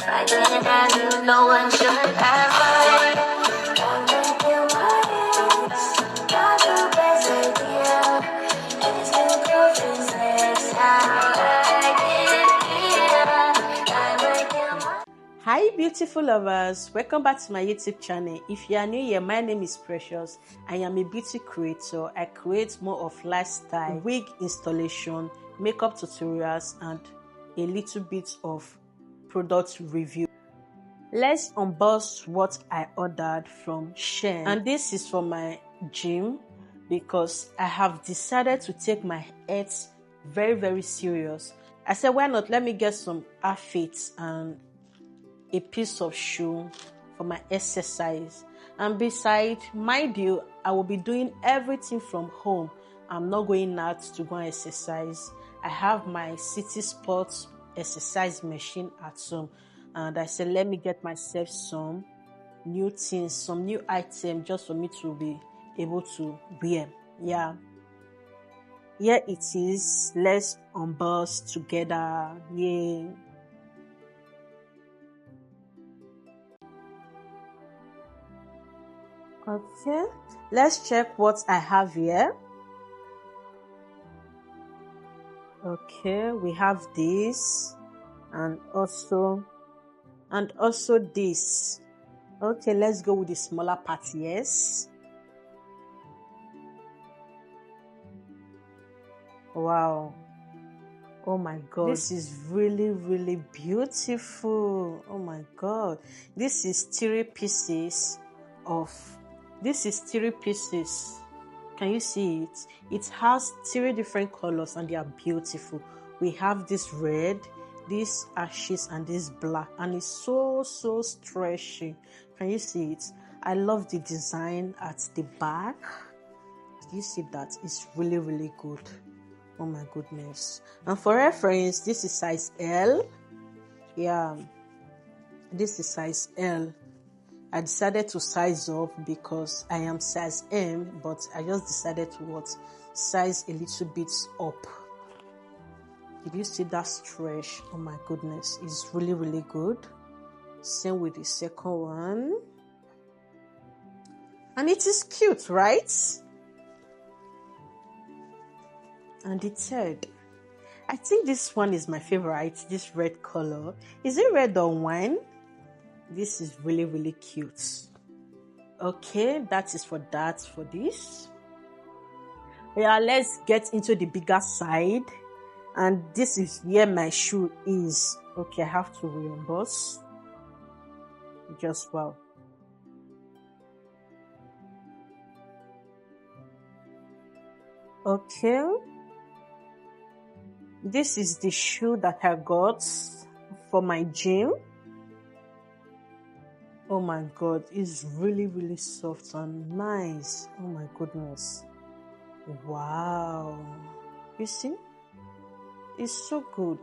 I can't have you, no one should ever. Hi beautiful lovers, welcome back to my YouTube channel. If you are new here, my name is Precious. I am a beauty creator. I create more of lifestyle, wig installation, makeup tutorials, and a little bit of product review. Let's unbox what I ordered from SHEIN. And this is for my gym because I have decided to take my health very serious. I said, why not? Let me get some outfits and a piece of shoe for my exercise. And besides, mind you, I will be doing everything from home. I'm not going out to go and exercise. I have my City Sports exercise machine at home. And I said, let me get myself some new things, some new items just for me to be able to wear. Yeah. Here it is. Let's unbox together. Yay. Okay, let's check what I have here. Okay, we have this and also this. Okay, let's go with the smaller part. Yes. Wow. Oh my God, this is really beautiful. Oh my God, this is three pieces. Can you see it? It has three different colors and they are beautiful. We have this red, this ashes, and this black, and it's so stretchy. Can you see it? I love the design at the back. Do you see that? It's really good. Oh my goodness. And for reference, this is size L. Yeah, this is size L. I decided to size up because I am size M, but I just decided to size a little bit up. Did you see that stretch? Oh my goodness, it's really good. Same with the second one. And it is cute, right? And the third, I think this one is my favorite, this red color. Is it red or wine? This is really cute. Okay, that is for this. Yeah, let's get into the bigger side. And this is where my shoe is. Okay, I have to reimburse. Just wow. Okay. This is the shoe that I got for my gym. Oh my God, it's really soft and nice. Oh my goodness. Wow. You see? It's so good.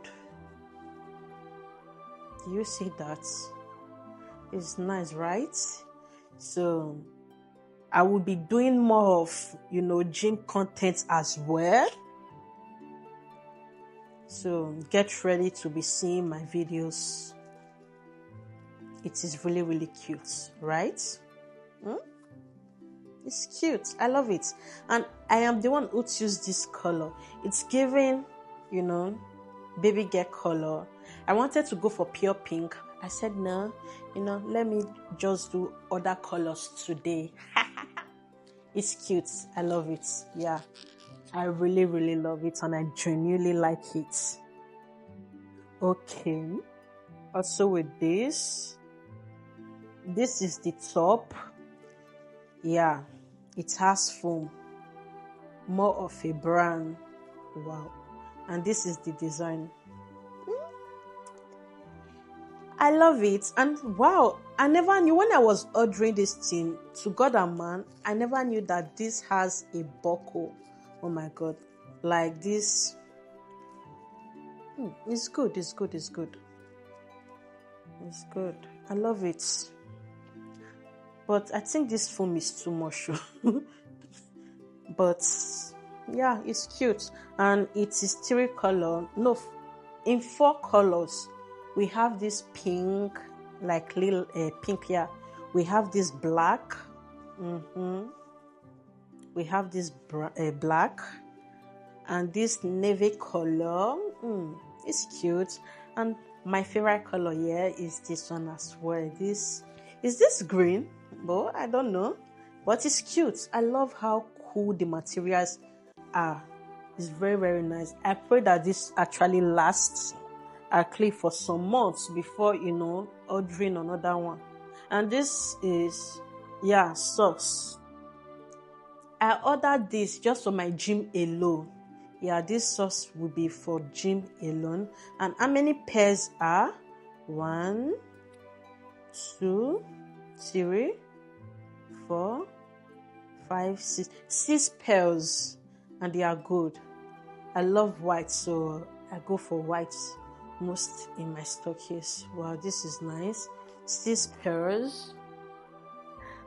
Do you see that? It's nice, right? So I will be doing more of, gym content as well. So get ready to be seeing my videos. It is really cute, right? It's cute. I love it. And I am the one who chose this color. It's giving, baby girl color. I wanted to go for pure pink. I said, no, let me just do other colors today. It's cute. I love it. Yeah. I really love it and I genuinely like it. Okay. Also with this is the top. Yeah, it has foam, more of a brand. Wow. And this is the design. I love it. And wow, I never knew when I was ordering this thing, to God and man, I never knew that this has a buckle. Oh my God, like this. It's good. I love it. But I think this foam is too much. But yeah, it's cute. And it is 3 colors. No, in 4 colors. We have this pink, like little pink here. We have this black. We have this black and this navy color. It's cute. And my favorite color here is this one as well. This is this green, but I don't know, but it's cute. I love how cool the materials are. It's very, very nice. I pray that this actually lasts actually for some months before, ordering another one. And this is, socks. I ordered this just for my gym alone. This socks will be for gym alone. And how many pairs are? 1, 2, 3, 4, 5, 6. 6 pairs. And they are good. I love white, so I go for white most in my stockings. Wow, this is nice. 6 pairs.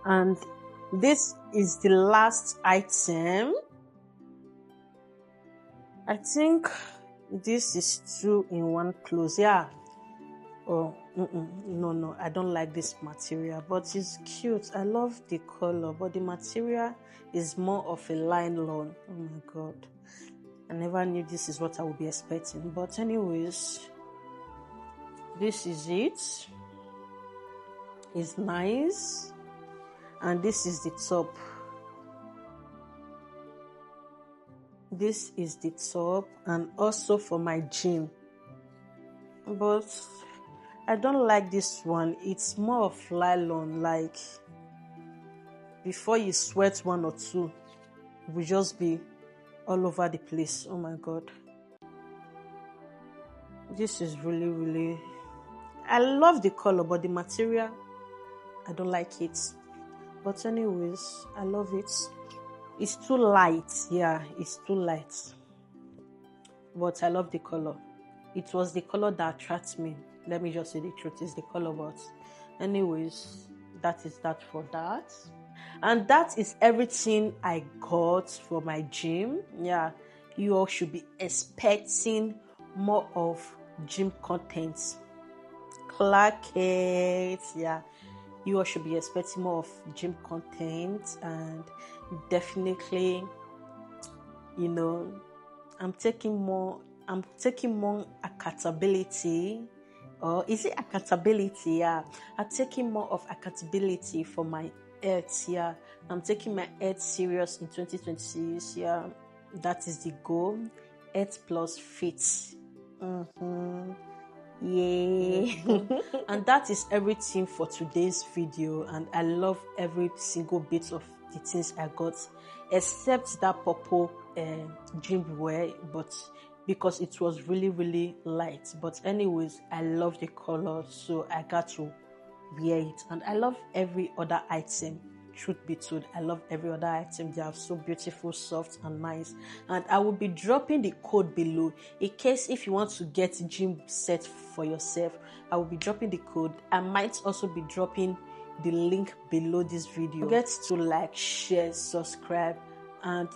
And this is the last item. I think this is 2-in-1 clothes. Oh, no, I don't like this material, but it's cute. I love the color, but the material is more of a nylon. Oh my god, I never knew this is what I would be expecting. But anyways, this is it. It's nice. And this is the top. This is the top, and also for my gym. But I don't like this one. It's more of nylon, like before you sweat 1 or 2, it will just be all over the place. Oh my god. This is really, really, I love the color, but the material, I don't like it. But anyways, I love it. It's too light. It's too light. But I love the color. It was the color that attracts me. Let me just say the truth. It's the color. But anyways, that is that for that. And that is everything I got for my gym. You all should be expecting more of gym content. Clackets. You all should be expecting more of gym content, and definitely, I'm taking more accountability. Or is it accountability? I'm taking more of accountability for my health. I'm taking my health serious in 2026. That is the goal. Health plus fit. And that is everything for today's video, and I love every single bit of the things I got, except that purple gym wear, but because it was really, really light. But anyways, I love the color, so I got to wear it. And I love every other item. Truth be told, I love every other item. They are so beautiful, soft, and nice. And I will be dropping the code below in case if you want to get gym set for yourself. I will be dropping the code. I might also be dropping the link below this video. Don't forget to like, share, subscribe, and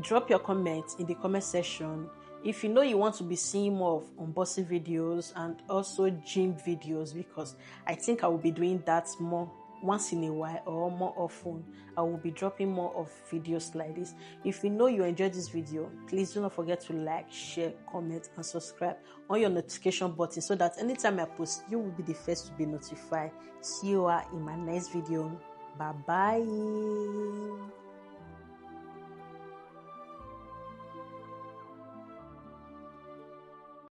drop your comments in the comment section. If you know you want to be seeing more of unboxing videos and also gym videos, because I think I will be doing that more once in a while or more often. I will be dropping more of videos like this. If you know you enjoyed this video, please do not forget to like, share, comment, and subscribe on your notification button so that anytime I post, you will be the first to be notified. See you in my next video. Bye bye.